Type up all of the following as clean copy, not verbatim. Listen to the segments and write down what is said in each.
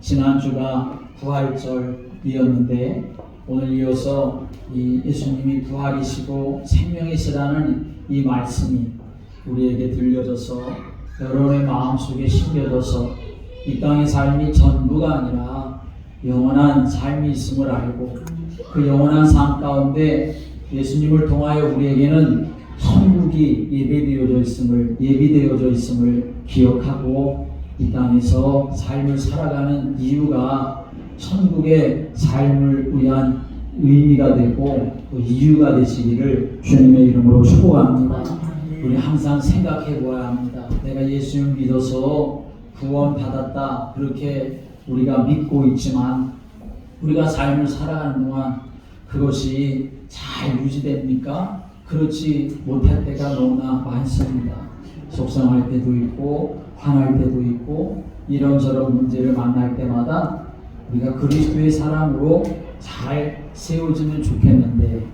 지난주가 부활절이었는데 오늘 이어서 이 예수님이 부활이시고 생명이시라는 이 말씀이 우리에게 들려져서 여러분의 마음속에 심겨져서 이 땅의 삶이 전부가 아니라 영원한 삶이 있음을 알고 그 영원한 삶 가운데 예수님을 통하여 우리에게는 천국이 예비되어져 있음을 기억하고 이 땅에서 삶을 살아가는 이유가 천국의 삶을 위한 의미가 되고 또 이유가 되시기를 주님의 이름으로 축복합니다. 우리 항상 생각해 보아야 합니다. 내가 예수님을 믿어서 구원받았다 그렇게 우리가 믿고 있지만 우리가 삶을 살아가는 동안 그것이 잘 유지됩니까? 그렇지 못할 때가 너무나 많습니다. 속상할 때도 있고 화날 때도 있고 이런저런 문제를 만날 때마다 우리가 그리스도의 사람으로 잘 세워지면 좋겠는데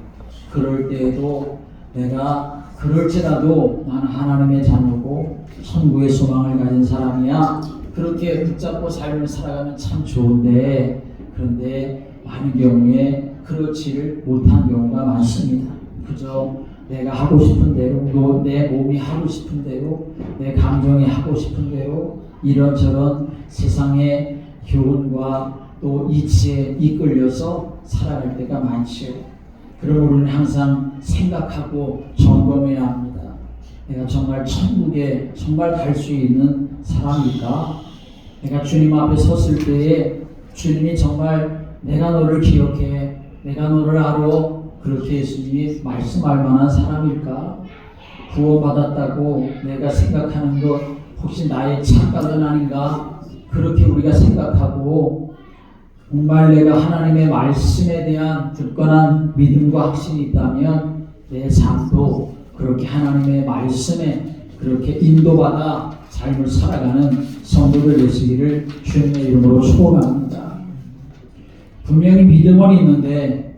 그럴 때에도 내가 그럴지라도 나는 하나님의 자녀고 천국의 소망을 가진 사람이야 그렇게 붙잡고 삶을 살아가면 참 좋은데 그런데 많은 경우에 그렇지를 못한 경우가 많습니다. 그저 내가 하고 싶은 대로 내 몸이 하고 싶은 대로 내 감정이 하고 싶은 대로 이런저런 세상의 교훈과 또 이치에 이끌려서 살아갈 때가 많지요. 그러므로 우리는 항상 생각하고 점검해야 합니다. 내가 정말 천국에 정말 갈 수 있는 사람일까? 내가 주님 앞에 섰을 때에 주님이 정말 내가 너를 기억해 내가 너를 알아 그렇게 예수님이 말씀할 만한 사람일까? 구원받았다고 내가 생각하는 것 혹시 나의 착각은 아닌가? 그렇게 우리가 생각하고 정말 내가 하나님의 말씀에 대한 굳건한 믿음과 확신이 있다면 내 삶도 그렇게 하나님의 말씀에 그렇게 인도받아 삶을 살아가는 성도들 되시기를 주님의 이름으로 축원합니다. 분명히 믿음은 있는데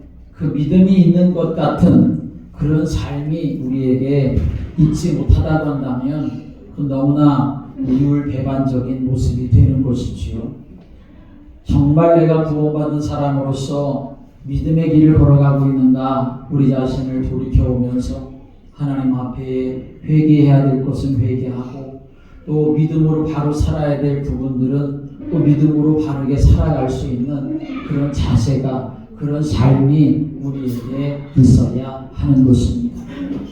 그 믿음이 있는 것 같은 그런 삶이 우리에게 있지 못하다고 한다면 그 너무나 우율배반적인 모습이 되는 것이지요. 정말 내가 구원받은 사람으로서 믿음의 길을 걸어가고 있는가 우리 자신을 돌이켜보면서 하나님 앞에 회개해야 될 것은 회개하고 또 믿음으로 바로 살아야 될 부분들은 또 믿음으로 바르게 살아갈 수 있는 그런 자세가 그런 삶이 우리에게 있어야 하는 것입니다.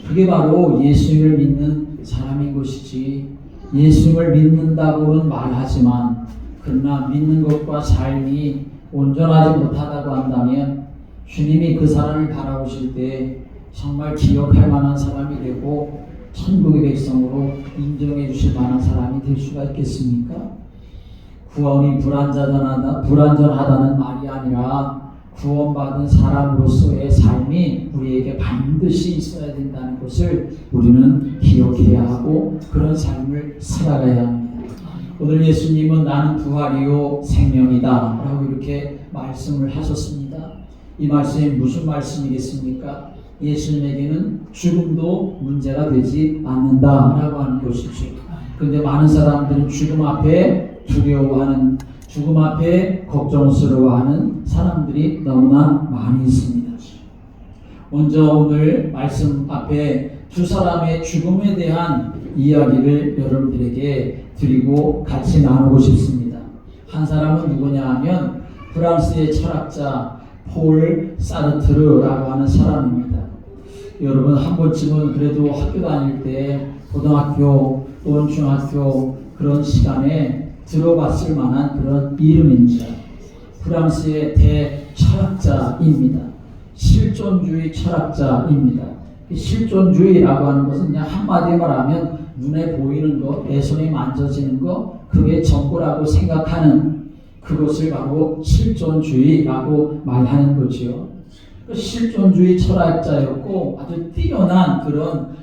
그게 바로 예수님을 믿는 사람인 것이지 예수님을 믿는다고는 말하지만 그러나 믿는 것과 삶이 온전하지 못하다고 한다면 주님이 그 사람을 바라보실 때 정말 기억할 만한 사람이 되고 천국의 백성으로 인정해 주실 만한 사람이 될 수가 있겠습니까? 구원이 불완전하다는 말이 아니라 구원받은 사람으로서의 삶이 우리에게 반드시 있어야 된다는 것을 우리는 기억해야 하고 그런 삶을 살아가야 합니다. 오늘 예수님은 나는 부활이요 생명이다 라고 이렇게 말씀을 하셨습니다. 이 말씀이 무슨 말씀이겠습니까? 예수님에게는 죽음도 문제가 되지 않는다 라고 하는 것이죠. 그런데 많은 사람들은 죽음 앞에 두려워하는 죽음 앞에 걱정스러워하는 사람들이 너무나 많이 있습니다. 먼저 오늘 말씀 앞에 두 사람의 죽음에 대한 이야기를 여러분들에게 드리고 같이 나누고 싶습니다. 한 사람은 누구냐 하면 프랑스의 철학자 폴 사르트르라고 하는 사람입니다. 여러분 한 번쯤은 그래도 학교 다닐 때 고등학교 또는 중학교 그런 시간에 들어봤을 만한 그런 이름입니다. 프랑스의 대철학자입니다. 실존주의 철학자입니다. 실존주의라고 하는 것은 그냥 한마디로 말하면 눈에 보이는 것, 내 손에 만져지는 것, 그게 전부라고 생각하는 그것을 바로 실존주의라고 말하는 거지요. 실존주의 철학자였고 아주 뛰어난 그런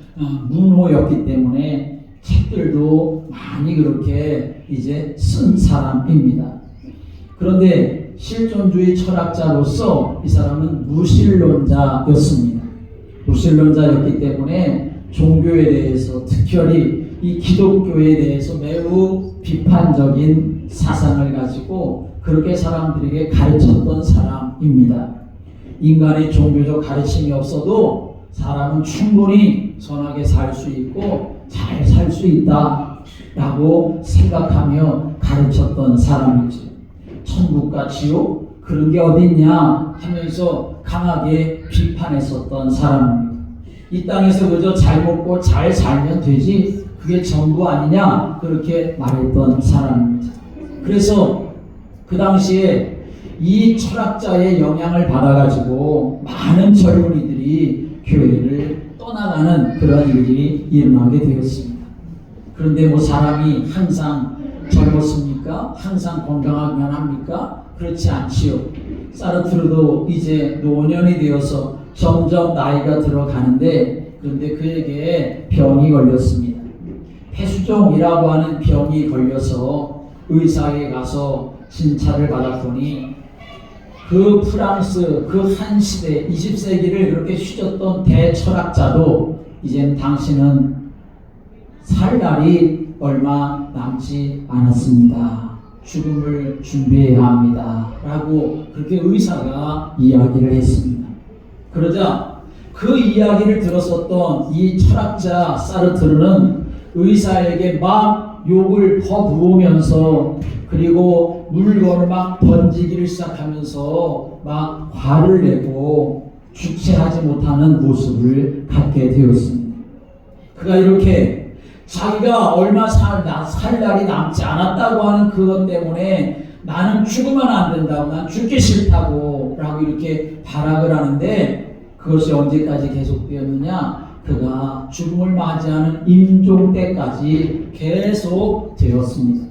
문호였기 때문에 책들도 많이 그렇게 이제 쓴 사람입니다. 그런데 실존주의 철학자로서 이 사람은 무신론자였습니다. 무신론자였기 때문에 종교에 대해서 특별히 이 기독교에 대해서 매우 비판적인 사상을 가지고 그렇게 사람들에게 가르쳤던 사람입니다. 인간의 종교적 가르침이 없어도 사람은 충분히 선하게 살 수 있고 잘 살 수 있다라고 생각하며 가르쳤던 사람이죠. 천국과 지옥 그런 게 어딨냐 하면서 강하게 비판했었던 사람입니다. 이 땅에서 그저 잘 먹고 잘 살면 되지 그게 전부 아니냐 그렇게 말했던 사람입니다. 그래서 그 당시에 이 철학자의 영향을 받아가지고 많은 젊은이들이 교회를 떠나가는 그런 일이 일어나게 되었습니다. 그런데 뭐 사람이 항상 젊었습니까? 항상 건강하기만 합니까? 그렇지 않지요. 사르트르도 이제 노년이 되어서 점점 나이가 들어가는데 그런데 그에게 병이 걸렸습니다. 폐수종이라고 하는 병이 걸려서 의사에 가서 진찰을 받았더니 그 프랑스 그 한 시대 20세기를 그렇게 휘젓던 대철학자도 이제는 당신은 살 날이 얼마 남지 않았습니다. 죽음을 준비해야 합니다. 라고 그렇게 의사가 이야기를 했습니다. 그러자 그 이야기를 들었었던 이 철학자 사르트르는 의사에게 막 욕을 퍼부으면서 그리고 물건을 막 던지기를 시작하면서 막 화를 내고 주체하지 못하는 모습을 갖게 되었습니다. 그가 이렇게 자기가 얼마 살 날이 남지 않았다고 하는 그것 때문에 나는 죽으면 안 된다고, 난 죽기 싫다고 라고 이렇게 발악을 하는데 그것이 언제까지 계속되었느냐? 그가 죽음을 맞이하는 임종 때까지 계속 되었습니다.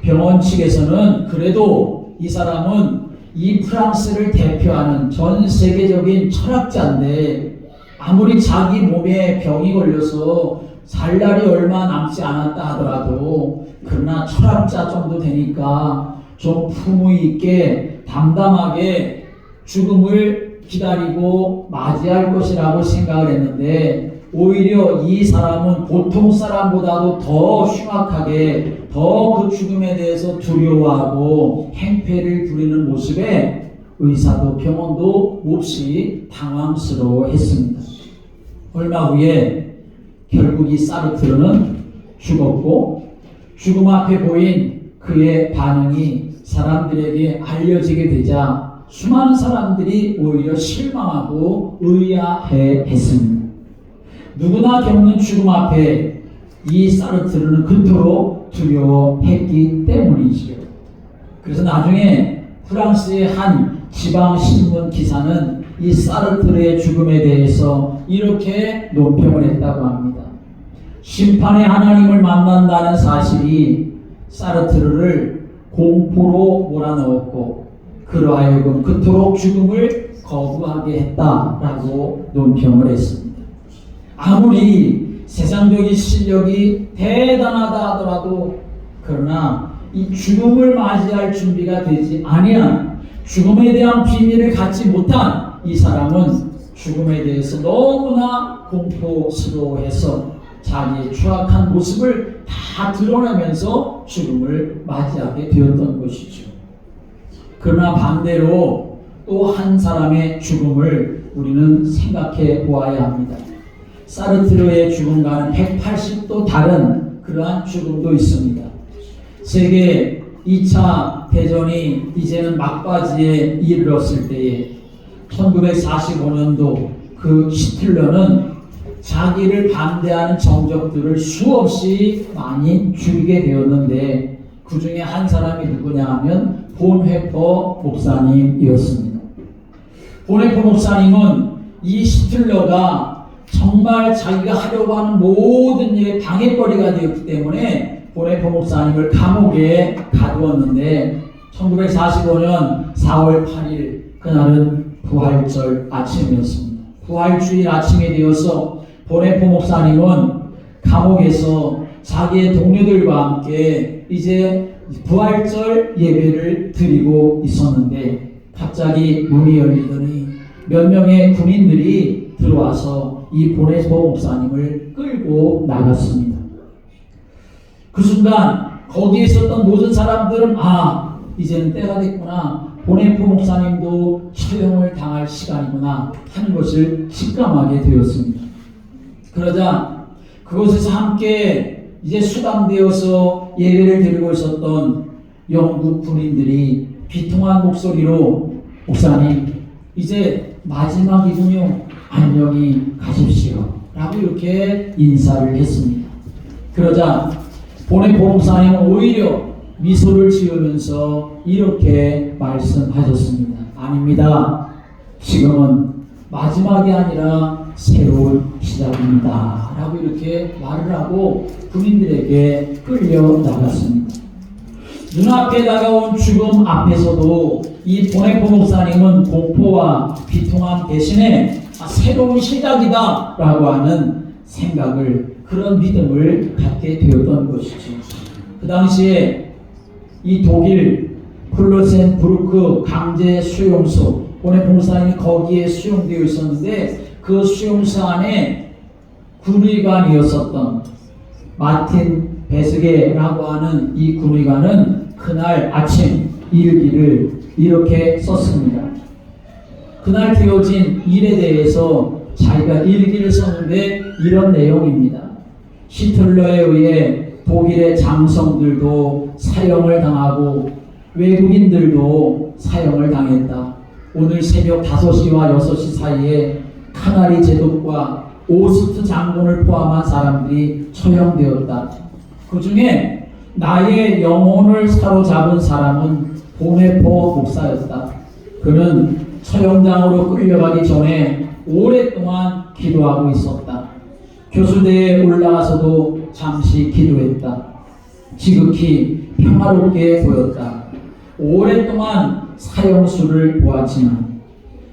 병원 측에서는 그래도 이 사람은 이 프랑스를 대표하는 전 세계적인 철학자인데 아무리 자기 몸에 병이 걸려서 살 날이 얼마 남지 않았다 하더라도 그러나 철학자 정도 되니까 좀 품위 있게 담담하게 죽음을 기다리고 맞이할 것이라고 생각을 했는데 오히려 이 사람은 보통 사람보다도 더 흉악하게 더 그 죽음에 대해서 두려워하고 행패를 부리는 모습에 의사도 병원도 몹시 당황스러워했습니다. 얼마 후에 결국 이 사르트르는 죽었고 죽음 앞에 보인 그의 반응이 사람들에게 알려지게 되자 수많은 사람들이 오히려 실망하고 의아해했습니다. 누구나 겪는 죽음 앞에 이 사르트르는 그토록 두려워했기 때문이지요. 그래서 나중에 프랑스의 한 지방 신문 기사는 이 사르트르의 죽음에 대해서 이렇게 논평을 했다고 합니다. 심판의 하나님을 만난다는 사실이 사르트르를 공포로 몰아넣었고 그로 하여금 그토록 죽음을 거부하게 했다라고 논평을 했습니다. 아무리 세상적인 실력이 대단하다 하더라도 그러나 이 죽음을 맞이할 준비가 되지 아니한 죽음에 대한 비밀을 갖지 못한 이 사람은 죽음에 대해서 너무나 공포스러워해서 자기의 추악한 모습을 다 드러내면서 죽음을 맞이하게 되었던 것이죠. 그러나 반대로 또 한 사람의 죽음을 우리는 생각해 보아야 합니다. 사르트르의 죽음과는 180도 다른 그러한 죽음도 있습니다. 세계 2차 대전이 이제는 막바지에 이르렀을 때에 1945년도 그 히틀러는 자기를 반대하는 정적들을 수없이 많이 죽이게 되었는데 그 중에 한 사람이 누구냐 하면 본회퍼 목사님이었습니다. 본회퍼 목사님은 이 히틀러가 정말 자기가 하려고 하는 모든 일에 방해거리가 되었기 때문에 본회퍼 목사님을 감옥에 가두었는데 1945년 4월 8일 그날은 부활절 아침이었습니다. 부활주일 아침이 되어서 본회퍼 목사님은 감옥에서 자기의 동료들과 함께 이제 부활절 예배를 드리고 있었는데 갑자기 문이 열리더니 몇 명의 군인들이 들어와서 이 본회퍼 목사님을 끌고 나갔습니다. 그 순간 거기에 있었던 모든 사람들은 이제는 때가 됐구나, 보네포 목사님도 처형을 당할 시간이구나 하는 것을 직감하게 되었습니다. 그러자 그곳에서 함께 이제 수감되어서 예배를 드리고 있었던 영국 군인들이 비통한 목소리로, 목사님 이제 마지막이군요, 안녕히 가십시오 라고 이렇게 인사를 했습니다. 그러자 보네포 목사님은 오히려 미소를 지으면서 이렇게 말씀하셨습니다. 아닙니다. 지금은 마지막이 아니라 새로운 시작입니다 라고 이렇게 말을 하고 군인들에게 끌려 나갔습니다. 눈앞에 다가온 죽음 앞에서도 이 보네포 목사님은 공포와 비통함 대신에 새로운 시작이다 라고 하는 생각을, 그런 믿음을 갖게 되었던 것이죠. 그 당시에 이 독일 클로센부르크 강제 수용소, 보네포 목사님이 거기에 수용되어 있었는데 그 수용소 안에 군의관이었었던 마틴 베스게라고 하는 이 군의관은 그날 아침 일기를 이렇게 썼습니다. 그날 되어진 일에 대해서 자기가 일기를 썼는데 이런 내용입니다. 히틀러에 의해 독일의 장성들도 사형을 당하고 외국인들도 사형을 당했다. 오늘 새벽 5시와 6시 사이에 카나리 제독과 오스트 장군을 포함한 사람들이 처형되었다. 그 중에 나의 영혼을 사로잡은 사람은 보네포 목사였다. 그는 처형장으로 끌려가기 전에 오랫동안 기도하고 있었다. 교수대에 올라가서도 잠시 기도했다. 지극히 평화롭게 보였다. 오랫동안 사형수를 보았지만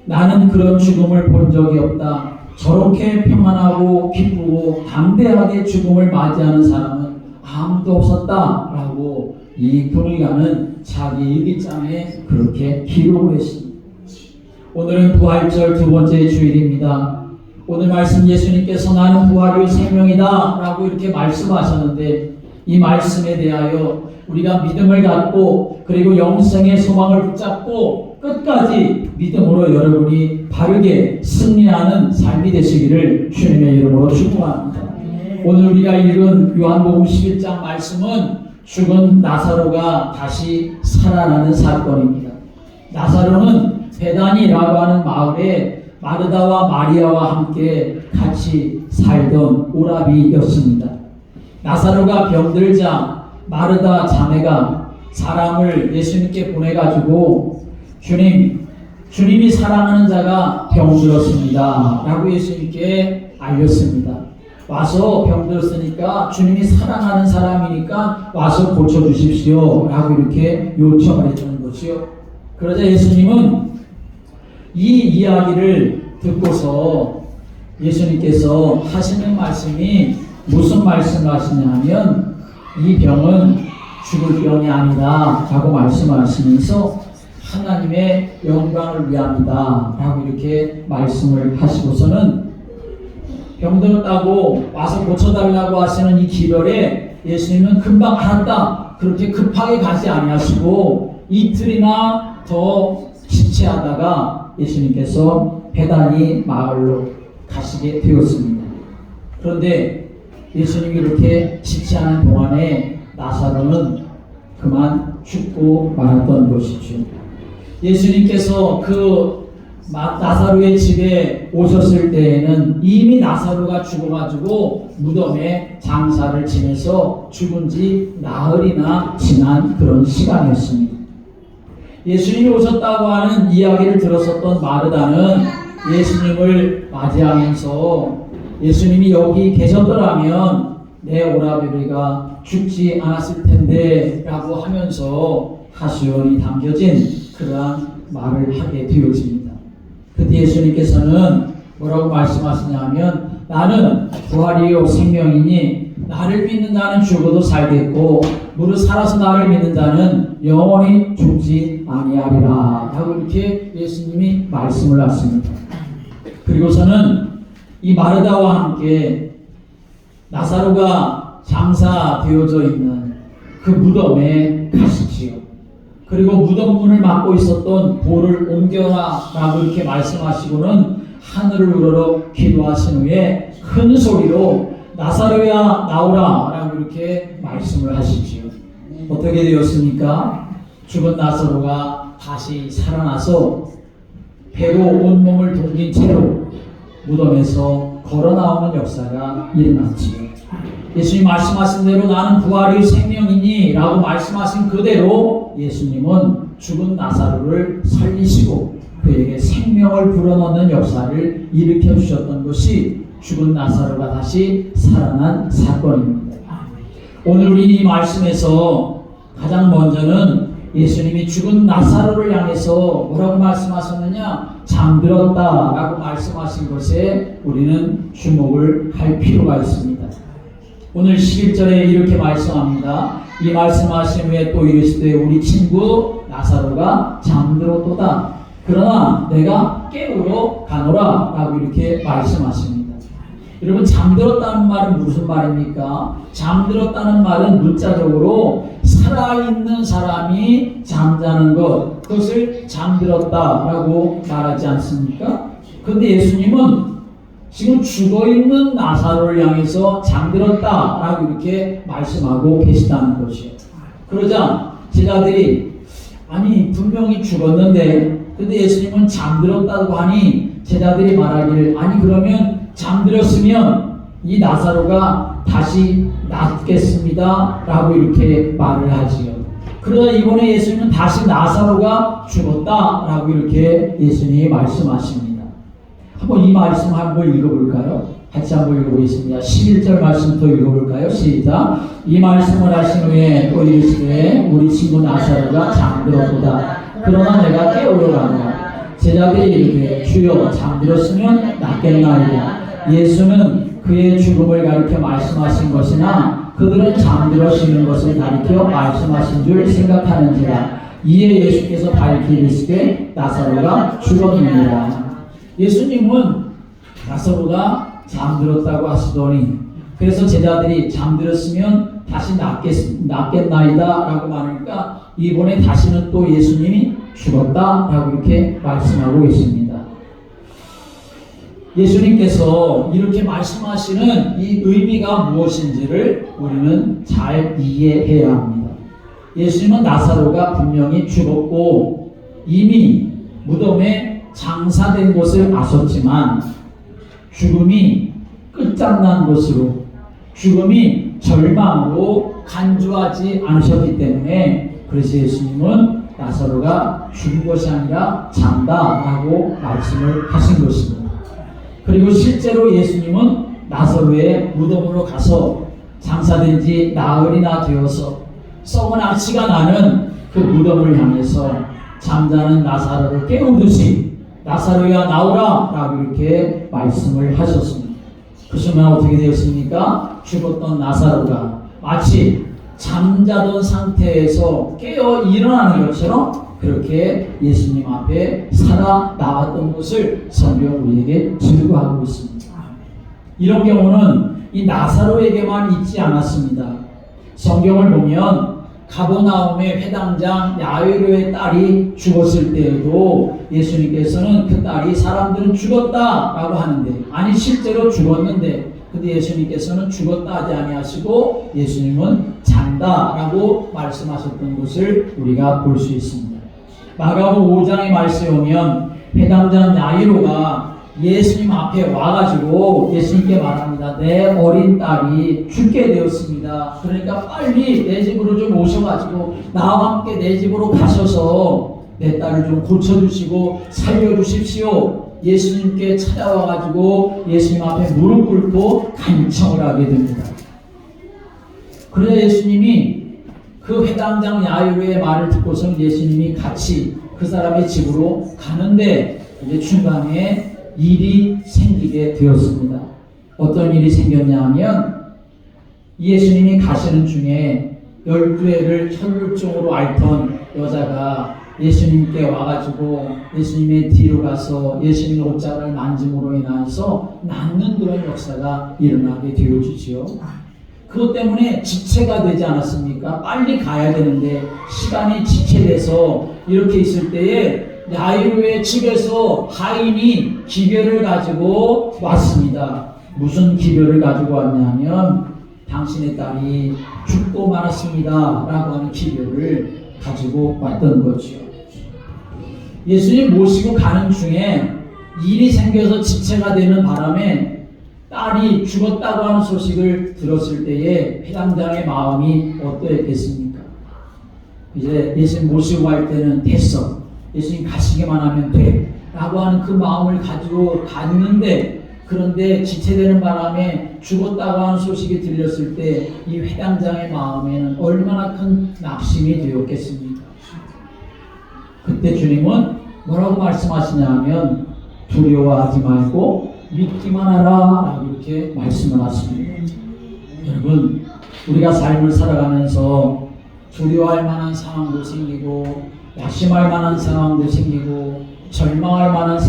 나는 그런 죽음을 본 적이 없다. 저렇게 평안하고 기쁘고 담대하게 죽음을 맞이하는 사람은 아무도 없었다 라고 이 군의관은 자기 일기장에 그렇게 기록을 했습니다. 오늘은 부활절 두 번째 주일입니다. 오늘 말씀 예수님께서 나는 부활이요 생명이다 라고 이렇게 말씀하셨는데, 이 말씀에 대하여 우리가 믿음을 갖고 그리고 영생의 소망을 붙잡고 끝까지 믿음으로 여러분이 바르게 승리하는 삶이 되시기를 주님의 이름으로 축복합니다. 오늘 우리가 읽은 요한복음 11장 말씀은 죽은 나사로가 다시 살아나는 사건입니다. 나사로는 베다니라고 하는 마을에 마르다와 마리아와 함께 같이 살던 오라비였습니다. 나사로가 병들자 마르다 자매가 사람을 예수님께 보내가지고 주님이 사랑하는 자가 병들었습니다 라고 예수님께 알렸습니다. 와서 병들었으니까 주님이 사랑하는 사람이니까 와서 고쳐주십시오 라고 이렇게 요청을 했던 거지요. 그러자 예수님은 이 이야기를 듣고서 예수님께서 하시는 말씀이 무슨 말씀을 하시냐면, 이 병은 죽을 병이 아니다 라고 말씀하시면서 하나님의 영광을 위함이다 라고 이렇게 말씀을 하시고서는 병들었다고 와서 고쳐달라고 하시는 이 기별에 예수님은 금방 알았다 그렇게 급하게 가지 아니하시고 이틀이나 더 지체하다가 예수님께서 베다니 마을로 가시게 되었습니다. 그런데 예수님이 이렇게 지체하는 동안에 나사로는 그만 죽고 말았던 것이죠. 예수님께서 그 나사로의 집에 오셨을 때에는 이미 나사로가 죽어가지고 무덤에 장사를 지내서 죽은 지 나흘이나 지난 그런 시간이었습니다. 예수님이 오셨다고 하는 이야기를 들었었던 마르다는 예수님을 맞이하면서 예수님이 여기 계셨더라면 내 오라버니가 죽지 않았을 텐데 라고 하면서 하소연이 담겨진 그러한 말을 하게 되어집니다. 그때 예수님께서는 뭐라고 말씀하시냐면, 나는 부활이요 생명이니 나를 믿는 자는 죽어도 살겠고 무릇 살아서 나를 믿는 자는 영원히 죽지 아니하리라 라고 이렇게 예수님이 말씀을 하십니다. 그리고서는 이 마르다와 함께 나사로가 장사되어져 있는 그 무덤에 가시지요. 그리고 무덤 문을 막고 있었던 돌을 옮겨라라고 이렇게 말씀하시고는 하늘을 우러러 기도하신 후에 큰 소리로 나사로야 나오라라고 이렇게 말씀을 하시지요. 어떻게 되었습니까? 죽은 나사로가 다시 살아나서 배로 온몸을 동긴 채로 무덤에서 걸어 나오는 역사가 일어났지요. 예수님 말씀하신 대로 나는 부활이 생명이니 라고 말씀하신 그대로 예수님은 죽은 나사로를 살리시고 그에게 생명을 불어넣는 역사를 일으켜 주셨던 것이 죽은 나사로가 다시 살아난 사건입니다. 오늘 우리 이 말씀에서 가장 먼저는 예수님이 죽은 나사로를 향해서 뭐라고 말씀하셨느냐? 잠들었다라고 말씀하신 것에 우리는 주목을 할 필요가 있습니다. 오늘 11절에 이렇게 말씀합니다. 이 말씀하신 후에 또 이르시되 우리 친구 나사로가 잠들었도다. 그러나 내가 깨우러 가노라 라고 이렇게 말씀하십니다. 여러분, 잠들었다는 말은 무슨 말입니까? 잠들었다는 말은 문자적으로 살아있는 사람이 잠자는 것, 그것을 잠들었다라고 말하지 않습니까? 그런데 예수님은 지금 죽어있는 나사로를 향해서 잠들었다라고 이렇게 말씀하고 계시다는 것이에요. 그러자 제자들이 아니 분명히 죽었는데 근데 예수님은 잠들었다고 하니 제자들이 말하기를 아니 그러면 잠들었으면 이 나사로가 다시 낫겠습니다 라고 이렇게 말을 하지요. 그러자 이번에 예수님은 다시 나사로가 죽었다 라고 이렇게 예수님이 말씀하십니다. 한번 이 말씀 한번 읽어볼까요? 같이 한번 읽어보겠습니다. 11절 말씀부터 읽어볼까요? 시작. 이 말씀을 하신 후에 또 이르시되 우리 친구 나사로가 잠들었도다. 그러나 내가 깨우러 가노라. 제자들이 이르되 주여 잠들었으면 낫겠나이다. 예수는 그의 죽음을 가리켜 말씀하신 것이나 그들은 잠들었으는 것을 가리켜 말씀하신 줄 생각하는지라. 이에 예수께서 밝히 이르시되 나사로가 죽었느니라. 예수님은 나사로가 잠들었다고 하시더니 그래서 제자들이 잠들었으면 다시 낫겠나이다 라고 말하니까 이번에 다시는 또 예수님이 죽었다 라고 이렇게 말씀하고 계십니다. 예수님께서 이렇게 말씀하시는 이 의미가 무엇인지를 우리는 잘 이해해야 합니다. 예수님은 나사로가 분명히 죽었고 이미 무덤에 장사된 것을 아셨지만 죽음이 끝장난 것으로 죽음이 절망으로 간주하지 않으셨기 때문에 그래서 예수님은 나사로가 죽은 것이 아니라 잔다라고 말씀을 하신 것입니다. 그리고 실제로 예수님은 나사로의 무덤으로 가서 장사된 지 나흘이나 되어서 썩은 악취가 나는 그 무덤을 향해서 잠자는 나사로를 깨우듯이 나사로야 나오라 라고 이렇게 말씀을 하셨습니다. 그 순간 어떻게 되었습니까? 죽었던 나사로가 마치 잠자던 상태에서 깨어 일어나는 것처럼 그렇게 예수님 앞에 살아 나왔던 것을 성경 우리에게 증거하고 있습니다. 이런 경우는 이 나사로에게만 있지 않았습니다. 성경을 보면 가버나움의 회당장 야이로의 딸이 죽었을 때에도 예수님께서는 그 딸이 사람들은 죽었다라고 하는데 아니 실제로 죽었는데 근데 예수님께서는 죽었다 하지 아니하시고 예수님은 잔다라고 말씀하셨던 것을 우리가 볼 수 있습니다. 마가복음 5장의 말씀에 오면 회당장 야이로가 예수님 앞에 와가지고 예수님께 말합니다. 내 어린 딸이 죽게 되었습니다. 그러니까 빨리 내 집으로 좀 오셔가지고 나와 함께 내 집으로 가셔서 내 딸을 좀 고쳐주시고 살려주십시오. 예수님께 찾아와가지고 예수님 앞에 무릎 꿇고 간청을 하게 됩니다. 그래야 예수님이 그 회당장 야이로의 말을 듣고서 예수님이 같이 그 사람의 집으로 가는데 이제 중간에 일이 생기게 되었습니다. 어떤 일이 생겼냐 하면 예수님이 가시는 중에 12해를 혈루증으로 앓던 여자가 예수님께 와가지고 예수님의 뒤로 가서 예수님의 옷자락을 만짐으로 인해서 낫는 그런 역사가 일어나게 되어지지요. 그것 때문에 지체가 되지 않았습니까? 빨리 가야 되는데 시간이 지체돼서 이렇게 있을 때에 야이로의 집에서 하인이 기별을 가지고 왔습니다. 무슨 기별을 가지고 왔냐면 당신의 딸이 죽고 말았습니다 라고 하는 기별을 가지고 왔던 거죠. 예수님 모시고 가는 중에 일이 생겨서 지체가 되는 바람에 딸이 죽었다고 하는 소식을 들었을 때에 회당장의 마음이 어떠했겠습니까? 이제 예수님 모시고 갈 때는 됐어, 예수님 가시기만 하면 돼 라고 하는 그 마음을 가지고 갔는데, 그런데 지체되는 바람에 죽었다고 하는 소식이 들렸을 때 이 회당장의 마음에는 얼마나 큰 낙심이 되었겠습니까? 그때 주님은 뭐라고 말씀하시냐면 두려워하지 말고 믿기만 하라 라고 이렇게 말씀을 하십니다. 여러분, 우리가 삶을 살아가면서 두려워할 만한 상황도 생기고 낙심할 만한 상황도 생기고 절망할 만한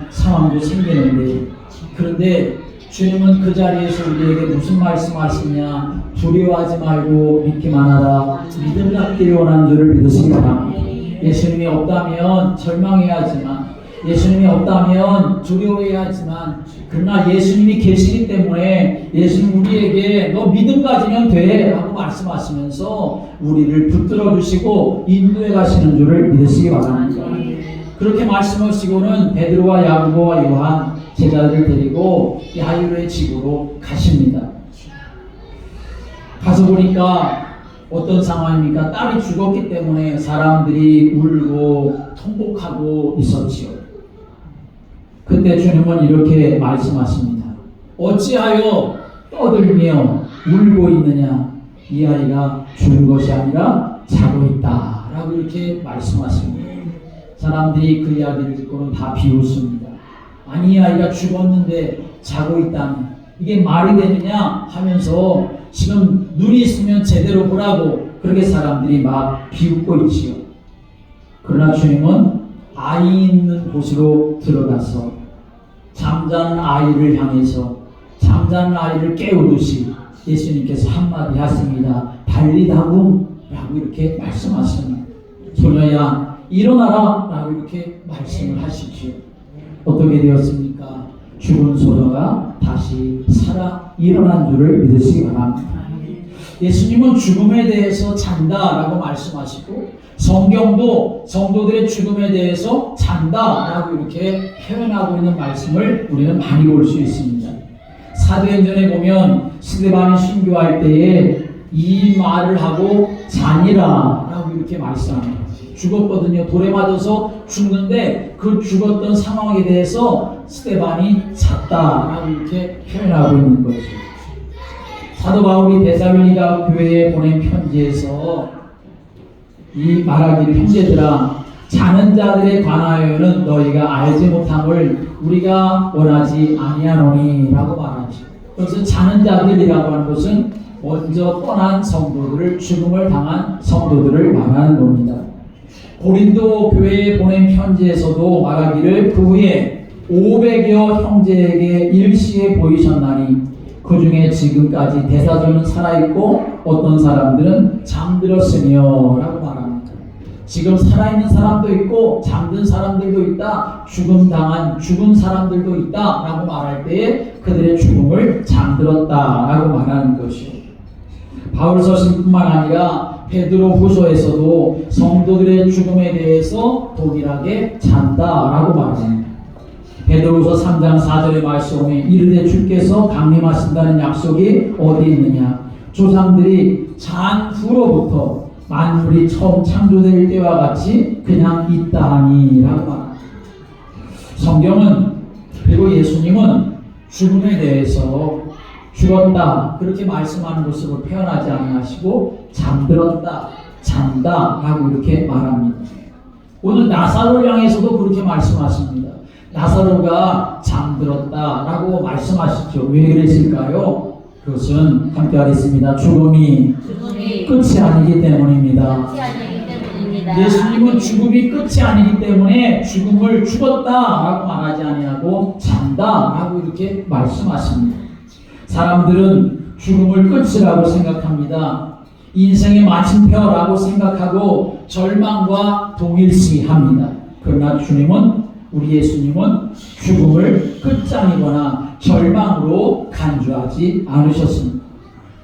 상황도 생기는데, 그런데 주님은 그 자리에서 우리에게 무슨 말씀하시냐? 두려워하지 말고 믿기만 하라, 믿음 갖기를 원하는 줄을 믿으시기 바랍니다. 예수님이 없다면 절망해야 하지만, 예수님이 없다면 두려워해야 하지만, 그러나 예수님이 계시기 때문에 예수님 우리에게 너 믿음 가지면 돼 라고 말씀하시면서 우리를 붙들어 주시고 인도해 가시는 줄을 믿으시기 바랍니다. 그렇게 말씀하시고는 베드로와 야고보와 요한 제자들을 데리고 야이로의 집으로 가십니다. 가서 보니까 어떤 상황입니까? 딸이 죽었기 때문에 사람들이 울고 통곡하고 있었지요. 그때 주님은 이렇게 말씀하십니다. 어찌하여 떠들며 울고 있느냐? 이 아이가 죽은 것이 아니라 자고 있다 라고 이렇게 말씀하십니다. 사람들이 그 이야기를 듣고는 다 비웃습니다. 아니, 이 아이가 죽었는데 자고 있다니 이게 말이 되느냐 하면서 지금 눈이 있으면 제대로 보라고 그렇게 사람들이 막 비웃고 있지요. 그러나 주님은 아이 있는 곳으로 들어가서 잠자는 아이를 향해서 잠자는 아이를 깨우듯이 예수님께서 한마디 하십니다. 달리다움 라고 이렇게 말씀하십니다. 소녀야 일어나라 라고 이렇게 말씀을 하시지요. 어떻게 되었습니까? 죽은 소녀가 다시 살아 일어난 줄을 믿으시기 바랍니다. 예수님은 죽음에 대해서 잔다라고 말씀하시고 성경도 성도들의 죽음에 대해서 잔다라고 이렇게 표현하고 있는 말씀을 우리는 많이 볼 수 있습니다. 사도행전에 보면 스데반이 순교할 때에 이 말을 하고 잔이라라고 이렇게 말씀합니다. 죽었거든요. 돌에 맞아서 죽는데 그 죽었던 상황에 대해서 스데반이 잤다라고 이렇게 표현하고 있는 거죠. 사도 바울이 데살로니가 교회에 보낸 편지에서 이 말하기를, 형제들아 자는 자들에 관하여는 너희가 알지 못함을 우리가 원하지 아니하노니 라고 말하죠. 그래서 자는 자들이라고 하는 것은 먼저 떠난 성도들을, 죽음을 당한 성도들을 말하는 겁니다. 고린도 교회에 보낸 편지에서도 말하기를 그 후에 500여 형제에게 일시에 보이셨나니 그 중에 지금까지 대사주는 살아있고 어떤 사람들은 잠들었으며 라고 말합니다. 지금 살아있는 사람도 있고 잠든 사람들도 있다, 죽은 사람들도 있다 라고 말할 때에 그들의 죽음을 잠들었다 라고 말하는 것이요. 바울서신뿐만 아니라 베드로 후서에서도 성도들의 죽음에 대해서 동일하게 잔다라고 말합니다. 베드로후서 3장 4절의 말씀에 이르되 주께서 강림하신다는 약속이 어디 있느냐? 조상들이 잔 후로부터 만물이 처음 창조될 때와 같이 그냥 있다 하니라고 말합니다. 성경은, 그리고 예수님은 죽음에 대해서 죽었다 그렇게 말씀하는 것으로 표현하지 아니하시고 잠들었다, 잔다 라고 이렇게 말합니다. 오늘 나사로를 향해서도 그렇게 말씀하십니다. 나사로가 잠들었다 라고 말씀하시죠. 왜 그랬을까요? 그것은 함께 하겠습니다. 죽음이 끝이 아니기 때문입니다. 예수님은 죽음이 끝이 아니기 때문에 죽음을 죽었다 라고 말하지 아니하고 잔다 라고 이렇게 말씀하십니다. 사람들은 죽음을 끝이라고 생각합니다. 인생의 마침표라고 생각하고 절망과 동일시합니다. 그러나 주님은, 우리 예수님은 죽음을 끝장이거나 절망으로 간주하지 않으셨습니다.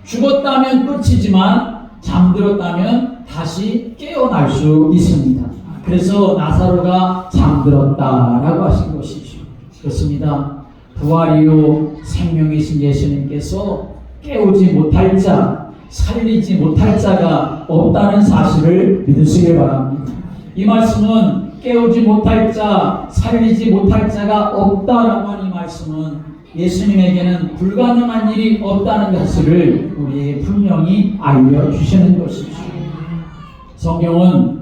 죽었다면 끝이지만 잠들었다면 다시 깨어날 수 있습니다. 그래서 나사로가 잠들었다라고 하신 것이죠. 그렇습니다. 부활이요 생명이신 예수님께서 깨우지 못할 자, 살리지 못할 자가 없다는 사실을 믿으시길 바랍니다. 이 말씀은 깨우지 못할 자, 살리지 못할 자가 없다라고 하는 이 말씀은 예수님에게는 불가능한 일이 없다는 것을 우리에게 분명히 알려주시는 것이죠. 성경은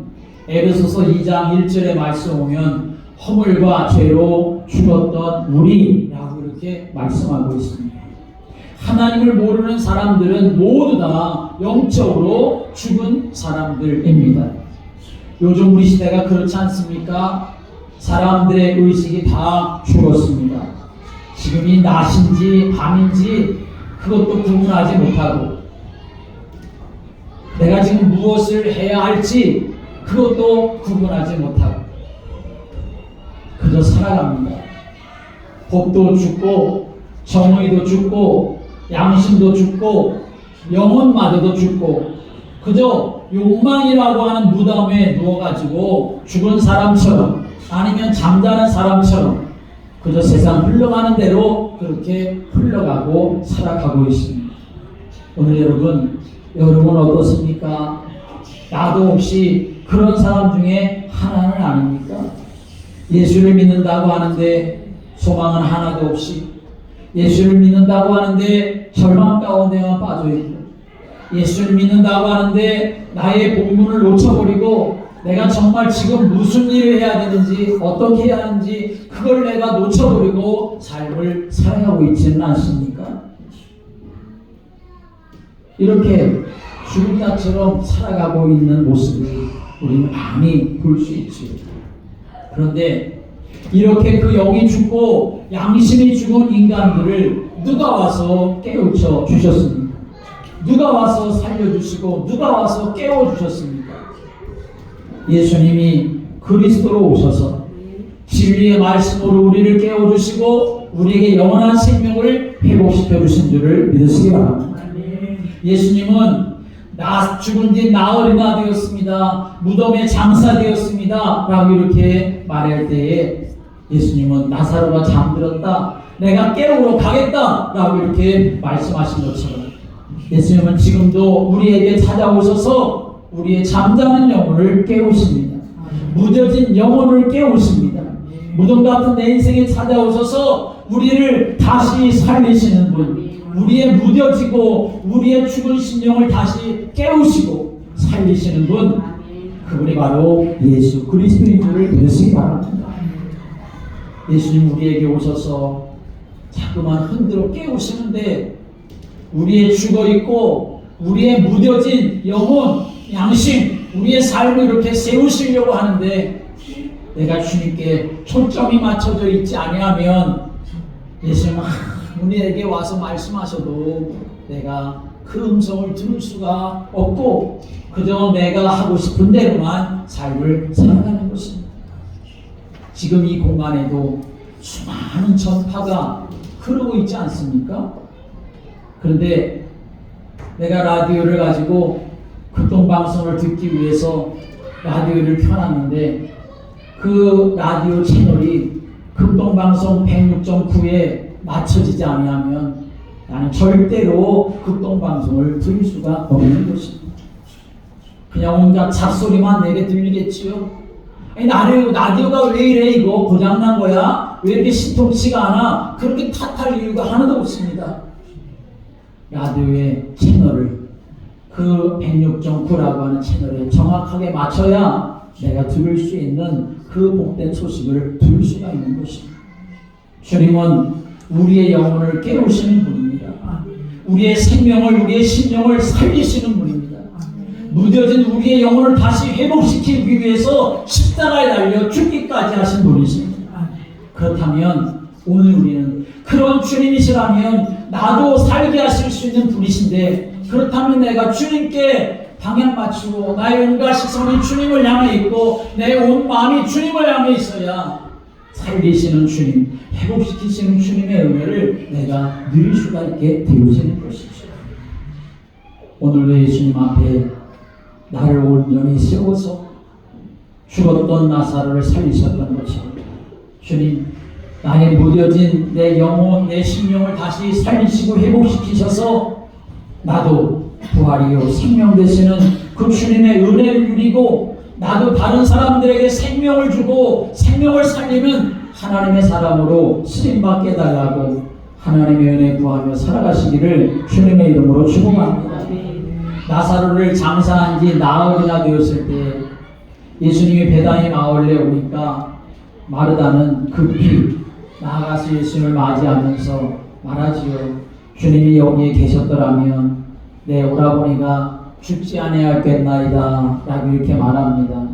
에베소서 2장 1절의 말씀 보면 허물과 죄로 죽었던 우리라고 이렇게 말씀하고 있습니다. 하나님을 모르는 사람들은 모두 다 영적으로 죽은 사람들입니다. 요즘 우리 시대가 그렇지 않습니까? 사람들의 의식이 다 죽었습니다. 지금이 낮인지 밤인지 그것도 구분하지 못하고, 내가 지금 무엇을 해야 할지 그것도 구분하지 못하고 그저 살아갑니다. 법도 죽고, 정의도 죽고, 양심도 죽고, 영혼마저도 죽고, 그저 욕망이라고 하는 무덤에 누워가지고 죽은 사람처럼, 아니면 잠자는 사람처럼 그저 세상 흘러가는 대로 그렇게 흘러가고 살아가고 있습니다. 오늘 여러분 어떻습니까? 나도 혹시 그런 사람 중에 하나는 아닙니까? 예수를 믿는다고 하는데 소망은 하나도 없이, 예수를 믿는다고 하는데 절망 가운데만 빠져있고, 예수를 믿는다고 하는데 나의 본분을 놓쳐버리고, 내가 정말 지금 무슨 일을 해야 되는지, 어떻게 해야 하는지 그걸 내가 놓쳐버리고 삶을 살아가고 있지는 않습니까? 이렇게 죽은 자처럼 살아가고 있는 모습을 우리는 많이 볼 수 있죠. 그런데 이렇게 그 영이 죽고 양심이 죽은 인간들을 누가 와서 깨우쳐 주셨습니까? 누가 와서 살려주시고 누가 와서 깨워주셨습니까? 예수님이 그리스도로 오셔서 진리의 말씀으로 우리를 깨워주시고 우리에게 영원한 생명을 회복시켜 주신 줄을 믿으시기 바랍니다. 예수님은 나 죽은 뒤 나흘이나 되었습니다, 무덤에 장사되었습니다 라고 이렇게 말할 때에 예수님은 나사로가 잠들었다, 내가 깨우러 가겠다 라고 이렇게 말씀하신 것처럼 예수님은 지금도 우리에게 찾아오셔서 우리의 잠자는 영혼을 깨우십니다. 무뎌진 영혼을 깨우십니다. 무덤 같은 내 인생에 찾아오셔서 우리를 다시 살리시는 분, 우리의 무뎌지고 우리의 죽은 심령을 다시 깨우시고 살리시는 분, 그분이 바로 예수 그리스도인 줄을 믿으시기 바랍니다. 예수님 우리에게 오셔서 자꾸만 흔들어 깨우시는데, 우리의 죽어있고 우리의 무뎌진 영혼, 양심, 우리의 삶을 이렇게 세우시려고 하는데, 내가 주님께 초점이 맞춰져 있지 아니하면 예수님 우리에게 와서 말씀하셔도 내가 그 음성을 들을 수가 없고 그저 내가 하고 싶은 대로만 삶을 살아가는 것입니다. 지금 이 공간에도 수많은 전파가 흐르고 있지 않습니까? 그런데 내가 라디오를 가지고 극동방송을 듣기 위해서 라디오를 켜놨는데 그 라디오 채널이 극동방송 106.9에 맞춰지지 않으면 나는 절대로 극동방송을 들을 수가 없는 것입니다. 그냥 온갖 잡소리만 내게 들리겠지요. 아니, 라디오가 왜 이래, 이거 고장난 거야? 왜 이렇게 신통치가 않아? 그렇게 탓할 이유가 하나도 없습니다. 라디오의 채널을 그 106.9라고 하는 채널에 정확하게 맞춰야 내가 들을 수 있는 그 복된 소식을 들을 수가 있는 것입니다. 주님은 우리의 영혼을 깨우시는 분입니다. 우리의 생명을, 우리의 심령을 살리시는 분입니다. 무뎌진 우리의 영혼을 다시 회복시키기 위해서 십자가에 달려 죽기까지 하신 분이십니다. 그렇다면 오늘 우리는 그런 주님이시라면 나도 살게 하실 수 있는 분이신데, 그렇다면 내가 주님께 방향 맞추고 나의 온갖 시선이 주님을 향해 있고 내 온 마음이 주님을 향해 있어야 살리시는 주님, 회복시키시는 주님의 은혜를 내가 누릴 수가 있게 되어지는 것이죠. 오늘도 예수님 앞에 나를 온전히 세워서 죽었던 나사로를 살리셨던 것처럼, 주님, 나의 무뎌진 내 영혼, 내 심령을 다시 살리시고 회복시키셔서 나도 부활이요 생명 되시는 그 주님의 은혜를 누리고 나도 다른 사람들에게 생명을 주고 생명을 살리는 하나님의 사람으로 쓰임받게 해달라고 하나님의 은혜에 구하며 살아가시기를 주님의 이름으로 축원합니다. 나사로를 장사한 지 나흘이나 되었을 때 예수님이 베다니 마을에 오니까 마르다는 급히 나아가서 예수님을 맞이하면서 말하지요. 주님이 여기에 계셨더라면 내 오라버니가 죽지 아니하였겠나이다 라고 이렇게 말합니다.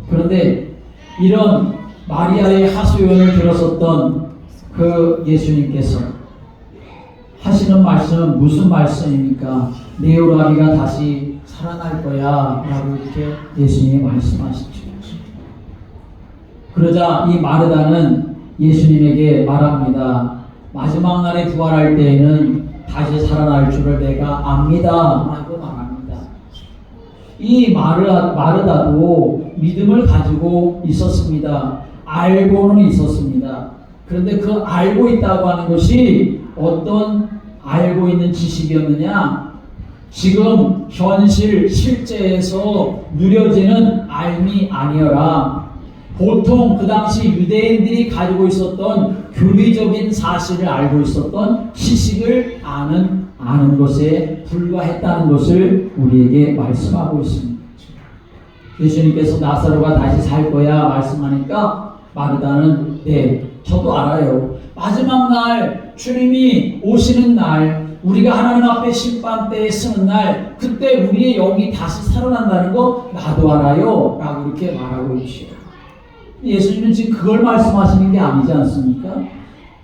그런데 이런 마리아의 하소연을 들었었던 그 예수님께서 하시는 말씀은 무슨 말씀입니까? 내 오라버니가 다시 살아날 거야 라고 이렇게 예수님이 말씀하시죠. 그러자 이 마르다는 예수님에게 말합니다. 마지막 날에 부활할 때에는 다시 살아날 줄을 내가 압니다 라고 말합니다. 이 마르다도 믿음을 가지고 있었습니다. 알고는 있었습니다. 그런데 그 알고 있다고 하는 것이 어떤 알고 있는 지식이었느냐? 지금 현실 실제에서 누려지는 알미 아니어라. 보통 그 당시 유대인들이 가지고 있었던 교리적인 사실을 알고 있었던 지식을 아는 것에 불과했다는 것을 우리에게 말씀하고 있습니다. 예수님께서 나사로가 다시 살 거야 말씀하니까 마르다는 네, 저도 알아요. 마지막 날 주님이 오시는 날, 우리가 하나님 앞에 심판대에 서는 날, 그때 우리의 영이 다시 살아난다는 거 나도 알아요 라고 이렇게 말하고 있죠. 예수님은 지금 그걸 말씀하시는 게 아니지 않습니까?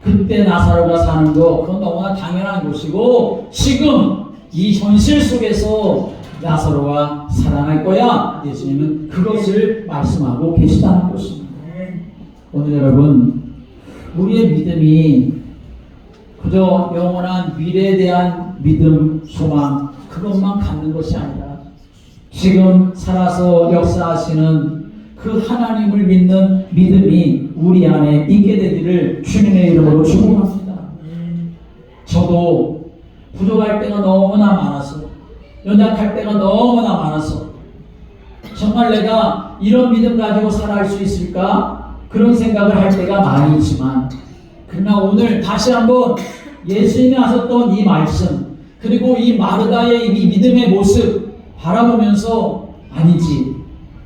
그때 나사로가 사는 거 그건 너무나 당연한 것이고 지금 이 현실 속에서 나사로가 살아날 거야. 예수님은 그것을 말씀하고 계시다는 것입니다. 오늘 여러분, 우리의 믿음이 그저 영원한 미래에 대한 믿음, 소망 그것만 갖는 것이 아니라 지금 살아서 역사하시는 그 하나님을 믿는 믿음이 우리 안에 있게 되기를 주님의 이름으로 축원합니다. 저도 부족할 때가 너무나 많아서, 연약할 때가 너무나 많아서 정말 내가 이런 믿음 가지고 살아갈 수 있을까? 그런 생각을 할 때가 많이 있지만, 그러나 오늘 다시 한번 예수님이 하셨던 이 말씀, 그리고 이 마르다의 이 믿음의 모습 바라보면서 아니지,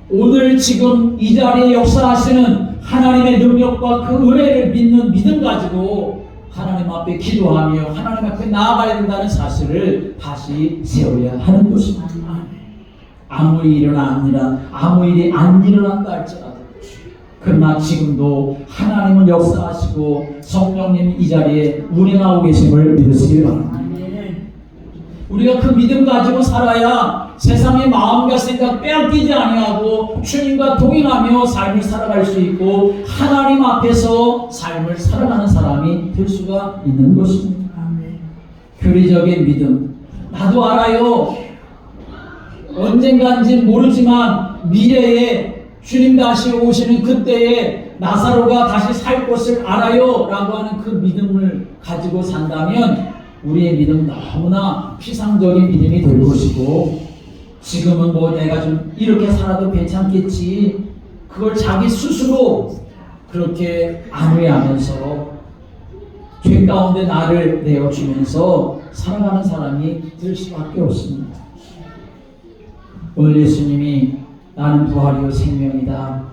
오늘 지금 이 자리에 역사하시는 하나님의 능력과 그 은혜를 믿는 믿음 가지고 하나님 앞에 기도하며 하나님 앞에 나아가야 된다는 사실을 다시 세워야 하는 것입니다. 아무 일이 안 일어난다 할지라도, 그러나 지금도 하나님은 역사하시고 성령님 이 자리에 운행하고 계심을 믿으시기 바랍니다. 우리가 그 믿음 가지고 살아야 세상의 마음과 생각 빼앗기지 아니하고 주님과 동행하며 삶을 살아갈 수 있고 하나님 앞에서 삶을 살아가는 사람이 될 수가 있는 것입니다. 교리적인 믿음, 나도 알아요. 언젠가인지 모르지만 미래에 주님 다시 오시는 그때에 나사로가 다시 살 것을 알아요 라고 하는 그 믿음을 가지고 산다면 우리의 믿음은 너무나 피상적인 믿음이 될 것이고, 지금은 뭐 내가 좀 이렇게 살아도 괜찮겠지, 그걸 자기 스스로 그렇게 안위하면서 죄 가운데 나를 내어주면서 살아가는 사람이 될 수밖에 없습니다. 오늘 예수님이 나는 부활이요 생명이다,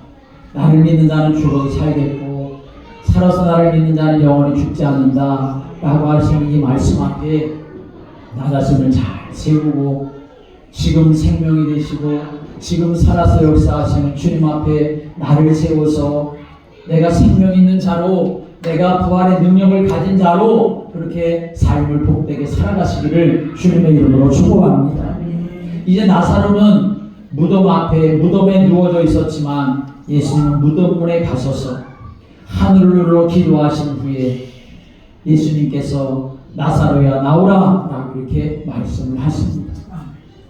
나를 믿는 자는 죽어도 살겠고 살아서 나를 믿는 자는 영원히 죽지 않는다 라고 하시는 이 말씀 앞에 나 자신을 잘 세우고 지금 생명이 되시고 지금 살아서 역사하시는 주님 앞에 나를 세워서 내가 생명 있는 자로 내가 부활의 능력을 가진 자로 그렇게 삶을 복되게 살아가시기를 주님의 이름으로 축복합니다. 이제 나사로는 무덤 앞에 무덤에 누워져 있었지만 예수님은 무덤문에 가셔서 하늘로 기도하신 후에 예수님께서 나사로야 나오라 라고 이렇게 말씀을 하십니다.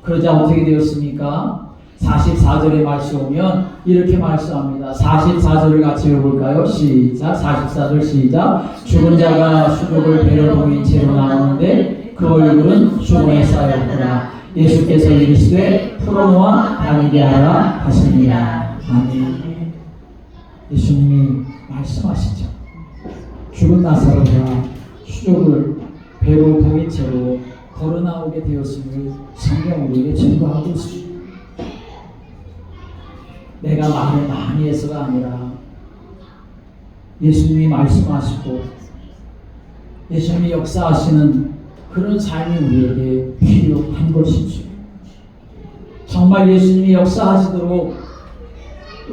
그러자 어떻게 되었습니까? 44절의 말씀 오면 이렇게 말씀합니다. 44절을 같이 읽어볼까요? 시작. 44절 시작. 죽은 자가 수족을 배로 동인 채로 나오는데 그 얼굴은 수건에 쌓였구나. 예수께서 이르시되 풀어놓아 다니게 하라 하시니라. 아멘. 예수님이 말씀하시죠. 죽은 나사로가 수족을 배로 동인 채로 걸어 나오게 되었음을 성경 우리에게 증거하고 있습니다. 내가 말을 많이 해서가 아니라 예수님이 말씀하시고 예수님이 역사하시는 그런 삶이 우리에게 필요한 것이죠. 정말 예수님이 역사하시도록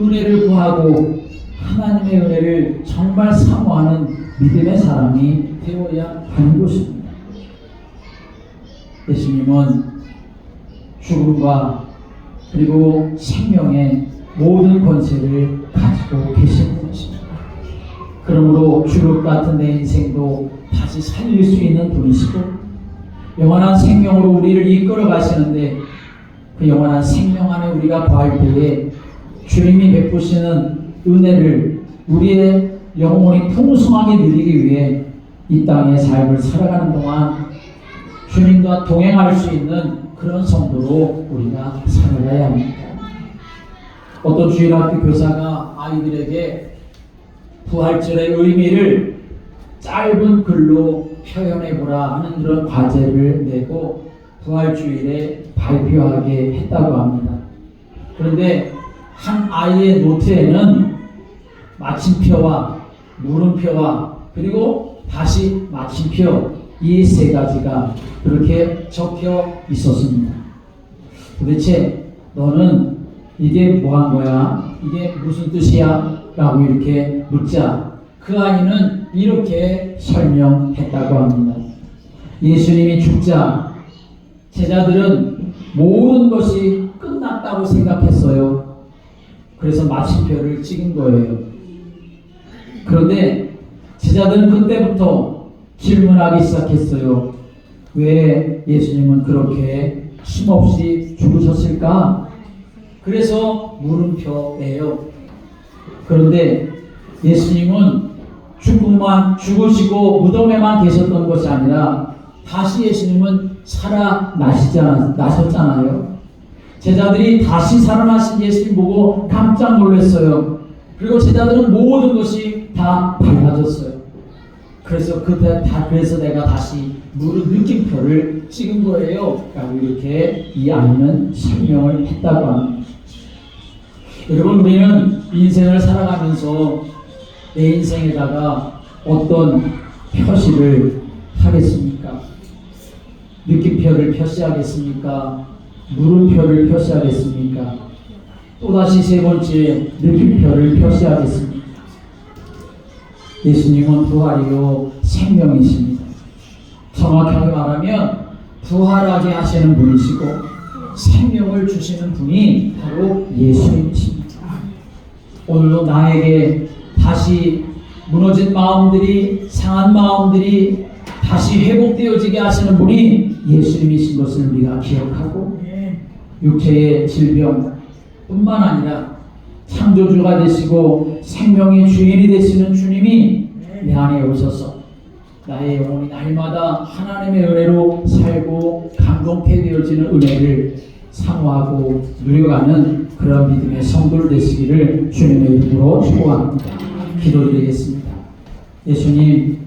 은혜를 구하고 하나님의 은혜를 정말 사모하는 믿음의 사람이 되어야 하는 것입니다. 예수님은 죽음과 그리고 생명의 모든 권세를 가지고 계신 분이십니다. 그러므로 주룩 같은 내 인생도 다시 살릴 수 있는 분이시고 영원한 생명으로 우리를 이끌어 가시는데 그 영원한 생명 안에 우리가 거할 때에 주님이 베푸시는 은혜를 우리의 영혼이 풍성하게 누리기 위해 이 땅의 삶을 살아가는 동안 주님과 동행할 수 있는 그런 성도로 우리가 살아가야 합니다. 어떤 주일학교 교사가 아이들에게 부활절의 의미를 짧은 글로 표현해보라 하는 그런 과제를 내고 부활주일에 발표하게 했다고 합니다. 그런데 한 아이의 노트에는 마침표와 물음표와 그리고 다시 마침표 이 세 가지가 그렇게 적혀 있었습니다. 도대체 너는 이게 뭐 한 거야? 이게 무슨 뜻이야? 라고 이렇게 묻자 그 아이는 이렇게 설명했다고 합니다. 예수님이 죽자 제자들은 모든 것이 끝났다고 생각했어요. 그래서 마침표를 찍은 거예요. 그런데 제자들은 그때부터 질문하기 시작했어요. 왜 예수님은 그렇게 쉼없이 죽으셨을까? 그래서 물음표예요. 그런데 예수님은 죽으시고 무덤에만 계셨던 것이 아니라 다시 예수님은 살아나셨잖아요. 제자들이 다시 살아나신 예수님 보고 깜짝 놀랐어요. 그리고 제자들은 모든 것이 다 달라졌어요. 그래서 내가 다시 느낌표를 찍은 거예요. 라고 이렇게 이 아이는 설명을 했다고 합니다. 여러분, 우리는 인생을 살아가면서 내 인생에다가 어떤 표시를 하겠습니까? 느낌표를 표시하겠습니까? 물음표를 표시하겠습니까? 또다시 세 번째 느낌표를 표시하겠습니까? 예수님은 부활이요 생명이십니다. 정확하게 말하면 부활하게 하시는 분이시고 생명을 주시는 분이 바로 예수님이십니다. 오늘도 나에게 다시 무너진 마음들이, 상한 마음들이 다시 회복되어지게 하시는 분이 예수님이신 것을 우리가 기억하고 육체의 질병뿐만 아니라 창조주가 되시고 생명의 주인이 되시는 주님이 내 안에 오셔서 나의 영혼이 날마다 하나님의 은혜로 살고 감동케 되어지는 은혜를 사모하고 누려가는 그런 믿음의 성도들 되시기를 주님의 이름으로 축복합니다. 기도드리겠습니다. 예수님,